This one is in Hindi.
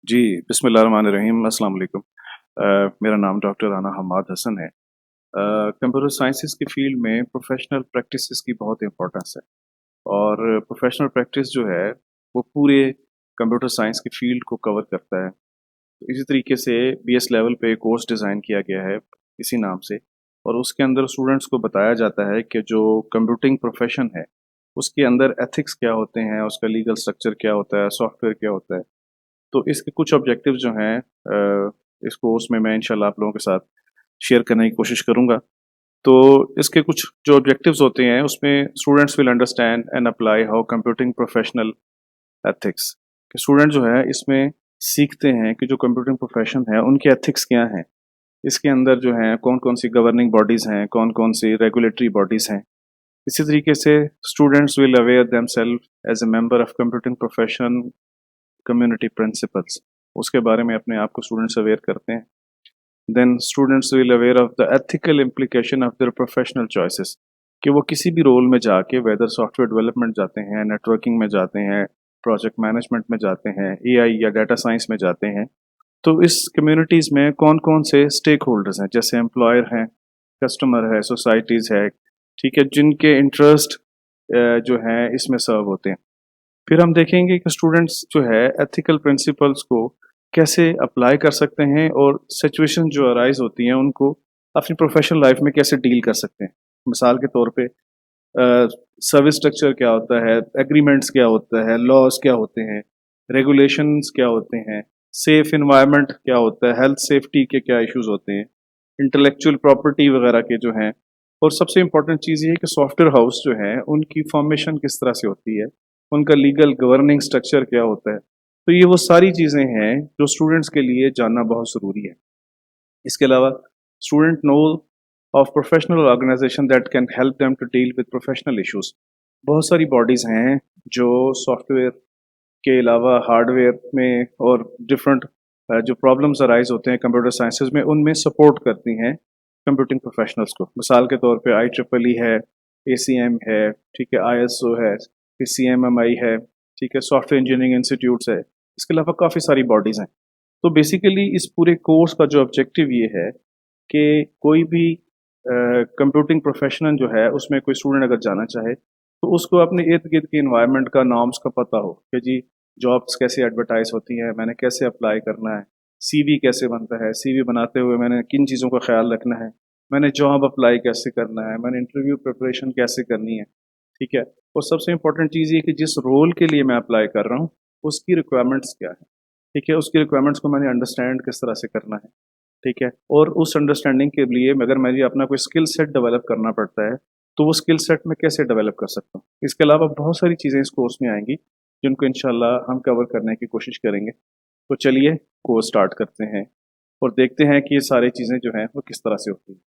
जी, बिस्मिल्लाहिर्रहमानिर्रहीम, अस्सलाम वालेकुम। मेरा नाम डॉक्टर राना हम्माद हसन है। कंप्यूटर साइंसेज़ की फ़ील्ड में प्रोफ़ेशनल प्रैक्टिसेस की बहुत इम्पोर्टेंस है और प्रोफ़ेशनल प्रैक्टिस जो है, वो पूरे कंप्यूटर साइंस की फ़ील्ड को कवर करता है। इसी तरीके से बीएस लेवल पे कोर्स डिज़ाइन किया गया है इसी नाम से और उसके अंदर स्टूडेंट्स को बताया जाता है कि जो कंप्यूटिंग प्रोफ़ेशन है, उसके अंदर एथिक्स क्या होते हैं, उसका लीगल स्ट्रक्चर क्या होता है, सॉफ्टवेयर क्या होता है। तो इसके कुछ ऑब्जेक्टिव्स जो हैं इस कोर्स में मैं इंशाल्लाह आप लोगों के साथ शेयर करने की कोशिश करूँगा। तो इसके कुछ जो ऑब्जेक्टिव्स होते हैं उसमें students will understand and apply how computing professional ethics कि स्टूडेंट जो है इसमें सीखते हैं कि जो कंप्यूटिंग प्रोफेशन है उनके एथिक्स क्या हैं। इसके अंदर जो हैं कौन-कौन सी गवर्निंग बॉडीज़ हैं, कौन-कौन सी रेगुलेटरी बॉडीज़ हैं। इसी तरीके से students will aware themselves as a member of computing profession community principles उसके बारे में अपने आप को स्टूडेंट्स अवेयर करते हैं। Then students will aware of the ethical implication of their professional choices कि वो किसी भी रोल में जाके वेदर सॉफ्टवेयर डेवलपमेंट जाते हैं, नेटवर्किंग में जाते हैं, प्रोजेक्ट मैनेजमेंट में जाते हैं, एआई या डाटा साइंस में जाते हैं, तो इस कम्युनिटीज़ में कौन-कौन से स्टेक होल्डर्स हैं, जैसे एम्प्लॉयर हैं, कस्टमर है, सोसाइटीज़ है, ठीक है, जिनके इंटरेस्ट जो हैं इसमें सर्व होते हैं। फिर हम देखेंगे कि स्टूडेंट्स जो है एथिकल प्रिंसिपल्स को कैसे अप्लाई कर सकते हैं और सिचुएशन जो अराइज होती हैं उनको अपनी प्रोफेशनल लाइफ में कैसे डील कर सकते हैं। मिसाल के तौर पे सर्विस स्ट्रक्चर क्या होता है, एग्रीमेंट्स क्या होता है, लॉज क्या होते हैं, रेगुलेशंस क्या होते हैं, सेफ इन्वायरमेंट क्या होता है, हेल्थ सेफ्टी के क्या इश्यूज होते हैं, इंटेलेक्चुअल प्रॉपर्टी वगैरह के जो हैं। और सबसे इम्पोर्टेंट चीज़ ये है कि सॉफ्टवेयर हाउस जो है उनकी फॉर्मेशन किस तरह से होती है, उनका लीगल गवर्निंग स्ट्रक्चर क्या होता है। तो ये वो सारी चीज़ें हैं जो स्टूडेंट्स के लिए जानना बहुत ज़रूरी है। इसके अलावा student know of professional organization that can help them to deal with professional issues. बहुत सारी बॉडीज़ हैं जो सॉफ्टवेयर के अलावा हार्डवेयर में और डिफरेंट जो प्रॉब्लम्स अराइज होते हैं कंप्यूटर साइंसेज में उनमें सपोर्ट करती हैं कंप्यूटिंग प्रोफेशनल्स को। मिसाल के तौर पे IEEE है, ACM है, ठीक है, ISO है, फिर CMMI है, ठीक है, सॉफ्टवेयर इंजीनियरिंग इंस्टीट्यूट्स है। इसके अलावा काफ़ी सारी बॉडीज़ हैं। तो बेसिकली इस पूरे कोर्स का जो ऑब्जेक्टिव ये है कि कोई भी कंप्यूटिंग प्रोफेशनल जो है उसमें कोई स्टूडेंट अगर जाना चाहे तो उसको अपने इर्द गिर्द के इन्वायरमेंट का नॉर्म्स का पता हो कि जी जॉब्स कैसे एडवर्टाइज होती हैं, मैंने कैसे अप्लाई करना है, सीवी कैसे बनता है, सीवी बनाते हुए मैंने किन चीज़ों का ख्याल रखना है, मैंने जॉब अप्लाई कैसे करना है, मैंने इंटरव्यू प्रिपरेशन कैसे करनी है, ठीक है। और सबसे इम्पोर्टेंट चीज़ ये कि जिस रोल के लिए मैं अप्लाई कर रहा हूँ उसकी रिक्वायरमेंट्स क्या है, ठीक है, उसकी रिक्वायरमेंट्स को मैंने अंडरस्टैंड किस तरह से करना है, ठीक है। और उस अंडरस्टैंडिंग के लिए अगर मुझे अपना कोई स्किल सेट डेवलप करना पड़ता है, तो वो स्किल सेट मैं कैसे डेवलप कर सकता हूँ। इसके अलावा बहुत सारी चीज़ें इस कोर्स में आएँगी, जिनको इंशाल्लाह हम कवर करने की कोशिश करेंगे। तो चलिए कोर्स स्टार्ट करते हैं और देखते हैं कि ये सारी चीज़ें जो हैं वो किस तरह से होती हैं।